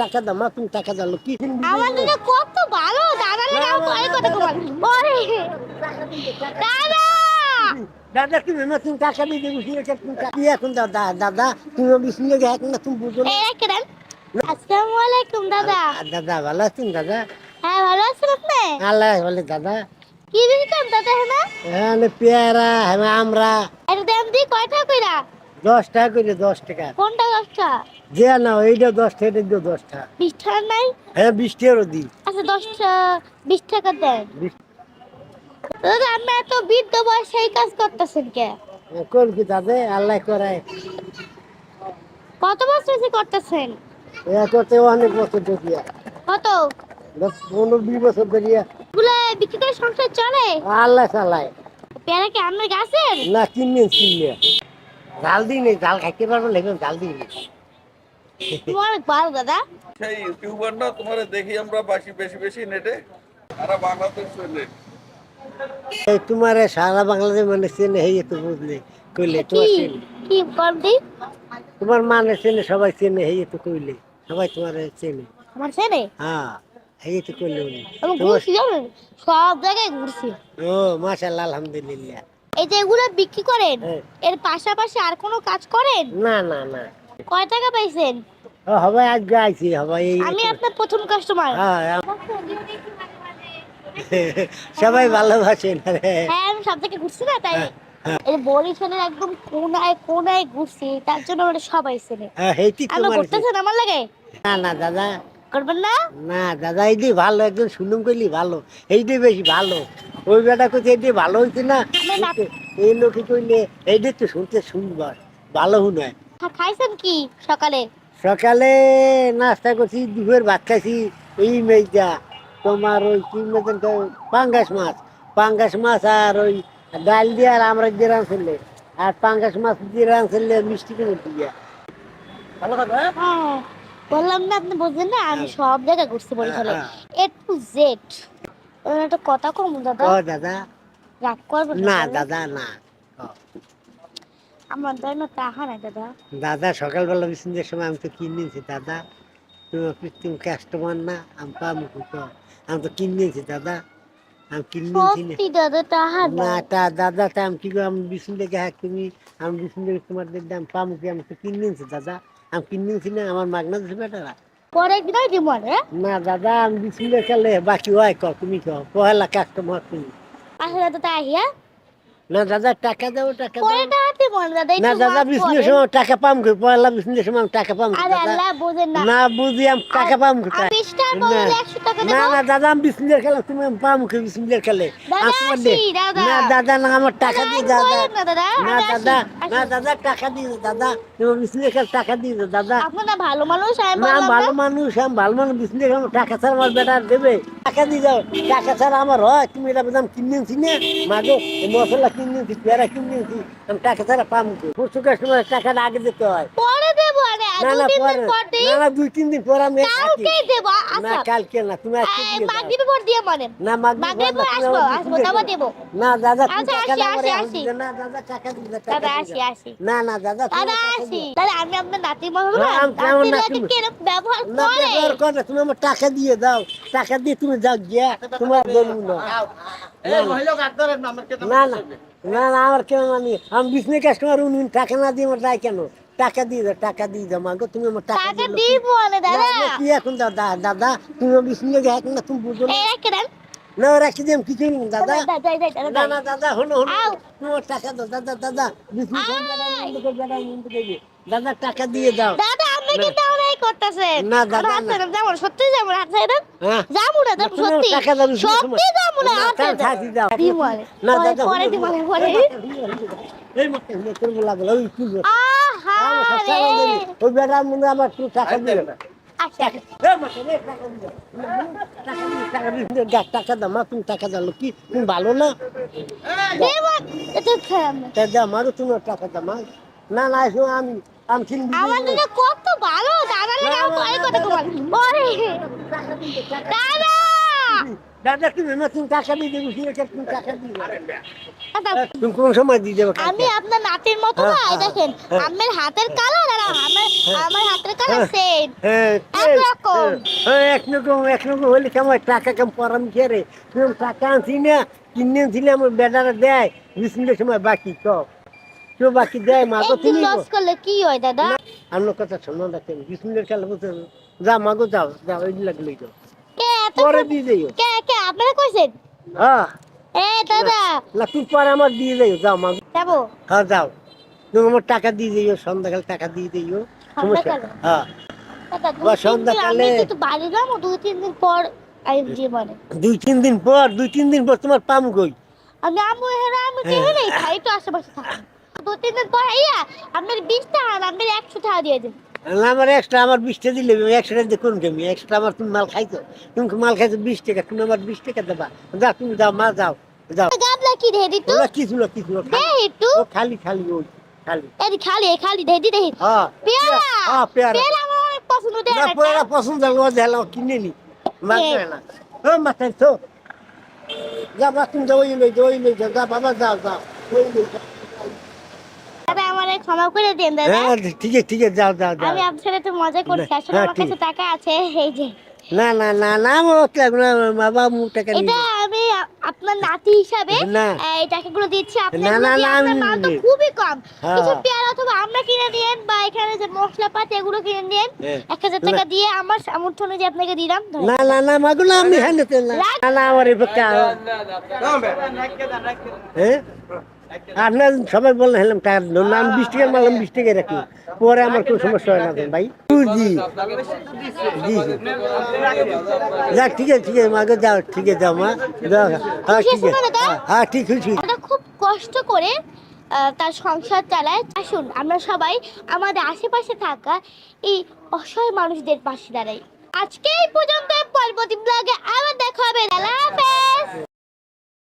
টাকা দাও মা, তুমি টাকা দাও কি আমাদের কত ভালো দাদা লাগাও করে কত কমাল ওরে দাদা দাদা তুমি নতুন টাকা দিয়ে দেবো কি এখন দাদা দাদা তুমি বিষ্ণু এখন না তুমি বুঝো না। এই কেন আসসালামু আলাইকুম দাদা। দাদা ভালো আছেন দাদা? হ্যাঁ ভালো আছেন আপনি? আল্লাহ বলে দাদা কি দিছেন দাদা হ্যাঁ? হ্যাঁ পেয়ারা হ্যাঁ আমরা এর দাম দি কয়টা কইরা? 10 টাকা করে 10 টাকা কোনটা 10টা? যে না এইটা 10 টাকা এটা দিও 10 টাকা 20 টাকা নাই? হ্যাঁ 20 টাকারও দিই। আচ্ছা 10টা 20 টাকা দেন। দাদা আপনি এত বৃদ্ধ বয়সে এই কাজ করতেছেন কে? কোন কি দাদা আল্লাহ করায় কত বছর ধরে করতেছেন? এ করতে অনেক বছর ধরিয়া কত? 15-20 বছর ধরিয়া গুলা বিক্রি করে সংসার চলে? আল্লাহ চালায়। পেয়ারা কি আপনার গাছের? না কিনে জাল দিই নেই জাল খাইতে পারবো না জাল দিই নেই। তোমার ভালো দাদা। সেই ইউটিউবার না তোমারে দেখি আমরা বেশি বেশি নেটে সারা বাংলাদেশ চলে। এই তোমার সারা বাংলাদেশ মানে চেনে হেই তো বুঝলে কইলে কি তোমার চেনে কি করদি? তোমার মানে চেনে সবাই চেনে হেই তো কইলে সবাই তোমার চেনে। আমার ছেলে? হ্যাঁ হেই তো কইলে উনি আমি তোমার ঘুরছি জানেন সব জায়গায় ঘুরছি। ও মাশাআল্লাহ আলহামদুলিল্লাহ। এই যে এগুলো বিক্রি করেন হ্যাঁ। এর পাশাপাশি আর কোনো কাজ করেন? না না না কয় টাকা পাইছেন? ও হবে আজ গাইছি হবে এই আমি আপনার প্রথম কাস্টমার। হ্যাঁ সবাই ভালোবাসেন হ্যাঁ আমি সব জায়গায় ঘুরছি না তাই হ্যাঁ, হ্যাঁ। এই বরিশালের একদম কোনায় কোনায় ঘুরছি তার জন্য আমরা সবাই চিনি। হ্যাঁ হেইটি আমি তোমার ঘুরতেছেন আমার লাগে না না দাদা করবেন না? না দাদা এইটাই ভালো একজন শুনুন কইলি ভালো এইটাই বেশি ভালো ওই বেটা কইছে এইটাই ভালো হইছে না এই লোকে কইলে এইটাই তো শুনতে শুনবার ভালো হুনায়। খাইছেন কি সকালে? সকালে নাস্তা করছি দুপুরের ভাত খাইছি এই মেজা তোমার ওই কি মতন পাঙ্গাস মাছ আর ওই ডাল দিয়ে আর আমরা দিয়ে রাঁধছিলে আর পাঙ্গাস মাছ দিয়ে রাঁধছিলে মিষ্টি করে দিয়া ভালো থাকবে। হ্যাঁ বললাম না আপনি বুঝলেন না আমি সব জায়গায় ঘুরছি বরিশালে এ টু জেড। একটা কথা কম দাদা ও দাদা রাগ করবেন না না দাদা না আমার দয় না টাকা নাই দাদা। দাদা সকালবেলা বিসিনের সময় আমি তো কিনেছি দাদা তুমি কাস্টমার না আমি পাবো তো আমি তো কিনেছি দাদা আমি কিনেছি সত্যি দাদা টাকা না নাই। তা দাদা তা আমি কি আমি বিসিন দেখে হ্যাঁ তুমি আমি বিসিন দেখে তোমার দাম পাবো কি আমি তো কিনেছি দাদা আমি কিনেছি না আমার মাগনা দিচ্ছে বেটারা পরে দিনই দিব রে। না দাদা আমি বিসিন দেখে বাকি হয় ক তুমি কো পহেলা কাস্টমার তুমি আসলে দাদা তাই হ্যাঁ না দাদা টাকা দাও টাকা পরে দাও টাকা দিব না দাদা না একটু দাদা মাফ বিসিনের করেন। সময় টাকা পাম কি পহেলা বিসিনের সময় আমি টাকা পাম আরে আল্লাহ বুঝেন না না বুঝি আমি টাকা পাম কি আমি 20 টাকার বদলে 100 টাকা না দেব। না দাদা আমি বিসমিল্লাহ খেলা তুমি পাম কি বিসমিল্লাহ খেলে দাদা আসি দাদা না দাদা না আমার টাকা দাদা, দিয়ে আমি দাদা বলেন না দাদা না আমি আসি, দাদা আসি। না দাদা টাকা দিয়ে দাদা তুমি বিসমিল্লাহ খেলে টাকা দিয়ে দাদা আপনারা ভালো মানুষ আমি না বললাম ভালো না মানুষ আমি ভালো মানুষ বিসমিল্লাহ খেলে টাকা ছাড়া আমার বেটা আর দেবে টাকা দিয়ে যাও টাকা ছাড়া আমার হয় তুমি এটা দাম কিনেছি না মাগো মশলা কিনেছি পেয়ারা কিনেছি আমি টাকা ছাড়া পাম কি পরশু কাস্টমার টাকাটা আগে দিতে হয় পরে দেব আরে না না দুদিন পরে পর দিই না না 2-3 দিন পর আমি কালকে দেব না আচ্ছা কালকে না তুমি আজকে দিয়ে দাও মাগরিব পর দিয়ে মানে না মাগরিব পর আসবো আসবো দাবা দেব। না দাদা তুমি আচ্ছা, টাকা আসি, দাও আমারে আসি, আমি না দাদা টাকা দিও দাদা টাকা আসি দিও আসি না না দাদা তুমি দাদা টাকা আসি দিও। দাদা আমি আপনার নাতি মহল না না, আমি কেমন নাতি নাতি লাগে কেরকম ব্যবহার না করে ব্যবহার করে তুমি আমার টাকা দিয়ে দাও টাকা দিয়ে তুমি যাও গিয়া তোমার বলবো না না না না না আমার কেন মানি আমি বিজনেস কাস্টমার উনি টাকা না দিয়ে আমার যায় কেন টাকা দিয়ে দাও মাগো তুমি আমার টাকা টাকা দিয়ে দিব মানে দাদা কি এখন দাদা দাদা তুমি বিজনেস এখন না তুমি বুঝো না এই রাখে দেন না রাখি দিয়ে কি করবো দাদা যাই না না দাদা হলো আউ। তোমার টাকা দাও দাদা দাদা দাদা টাকা দিয়ে দাও দাদা আপনি কিন্তু অনেক করতেছেন না, দাদা, হাত না। ছাড়েন, যাবো না, সত্যি যাবো না, হাত ছাড়েন। হ্যাঁ। যাবো না যাবো, তুমি আমার সত্যি টাকা দাও, বুঝলি সত্যি তোমার? যাবো না, না, হাত তাহলে ছাড়েন। ছাড়ি দাও। দিওয়ালে। না পরে- দাদা পরে দিওয়ালে, পরে। এই মতে তোর লাগলো ওই কি আহা রে। ওই বেটা মনে আমার একটু টাকা দিয়ে আচ্ছা, টাকা দাও মা তুমি টাকা দাও কি তুমি ভালো না দেবো, এটা খারাপ না। তা দাও মারো তুমি টাকা দাও মা না না এসো আমি কিনবি আমাদের তো কত ভালো দাদা লাগাও করে কত কমাল ওরে দাদা দাদা তুমি নতুন টাকা দিয়ে দেবো তুমি টাকা দিয়ে দাদা, তুমি কোন সময় দিয়ে দেবো আমি আপনার নাতির মতো না, এই দেখেন আমার হাতের কালার আর আমার হাতের কালার সেম একরকম। একরকম হলে কেমন টাকা কেমন পরামর্শ রে তুমি টাকা আনছি না কিনে আনছিলে আমার বেটারা দেয় বিস্মিলের সময় বাকি কেউ বাকি দেয় মাগো একদিন তুমি লস করলে কি হয় দাদা? আমার কথা শোনো দেখেন বিস্মিলের খেলা বলতে যা মাগো যাও যাও এই লাগলেই তো কে এত পরে দিয়ে যাইও কে আপনারা কইছেন? হ্যাঁ এ দাদা না তুমি পরে আমার দিয়ে যাইও যাও মাগো যাবো হ্যাঁ যাও তুমি আমার টাকা দিয়ে যাইও সন্ধ্যাকালে টাকা দিয়ে যাইও সমস্যা সন্ধ্যাকালে? হ্যাঁ দাদা বা 2-3 দিন সন্ধ্যাকালে- আমি তো বাড়ি যাবো 2-3 দিন পর আইম জীবনে 2-3 দিন পর তোমার পাম কই আমি আমু হেরা আমি কে হেরে খাই তো আশেপাশে থাকি 2-3 দিন পর আইয়া আপনার 20 টাকা আর আপনার 100 টাকা দিয়ে দেন। না, আমার এক্সট্রা আমার 20 দিলে 100 টাকা দিয়ে কোন কেমি এক্সট্রা আমার তুমি মাল খাইছো তুমি মাল খাইছো 20 টাকা তুমি আমার 20 টাকা দেবা যাও তুমি যাও মা যাও যাও গাবলা কি দেদি তো ওরা কিছু না দে একটু খালি খালি ওই খালি এই খালি দেদি দেদি হ্যাঁ পেয়ারা হ্যাঁ পেয়ারা পেয়ারা আমার অনেক পছন্দ দেয় না না পেয়ারা পছন্দ হলো দিলাম কিনে নি মাত্র না ও মাথায় তো যা বাস তুমি যাও ওই লই যাও যা বাবা যাও যাও ওই লই যাও। দাদা আমারে ক্ষমা করে দেন দাদা। হ্যাঁ ঠিক আছে যাও যাও যাও আমি আপনার সাথে তো মজা করছি আসলে হ্যাঁ, আমার ঠিক কাছে টাকা আছে এই যে না না না না বাবা মুখ টাকা নিয়ে এটা আমি আপনার নাতি হিসাবে না। এই টাকাগুলো দিচ্ছি আপনার না, না, না, আপনার আমি মাল তো নিবি। খুবই কম হ্যাঁ। কিছু পেয়ারা অথবা আমরা কিনে নিয়েন বা এখানে যে মশলাপাতি এগুলো কিনে নিয়েন হ্যাঁ। 1000 টাকা দিয়ে আমার সামর্থ্য অনুযায়ী আপনাকে দিলাম ধরেন। না না না মাগুলো আমি হ্যাঁ নিতে না না না আমার এই পক্ষে হ্যাঁ আপনার সবাই বললেন হেলাম টাকা দিল না আমি 20 টাকা মারলাম 20 টাকা রাখি পরে আমার কোনো সমস্যা হয় না তো ভাই জি জি যাক ঠিক আছে মাকে যাও ঠিক আছে যাও মা যাও হ্যাঁ ঠিক আছে হ্যাঁ ঠিক আছে এটা খুব কষ্ট করে তার সংসার চালায়। আসুন আমরা সবাই আমাদের আশেপাশে থাকা এই অসহায় মানুষদের পাশে দাঁড়াই। আজকে এই পর্যন্ত, পরবর্তী ব্লগে আবার দেখা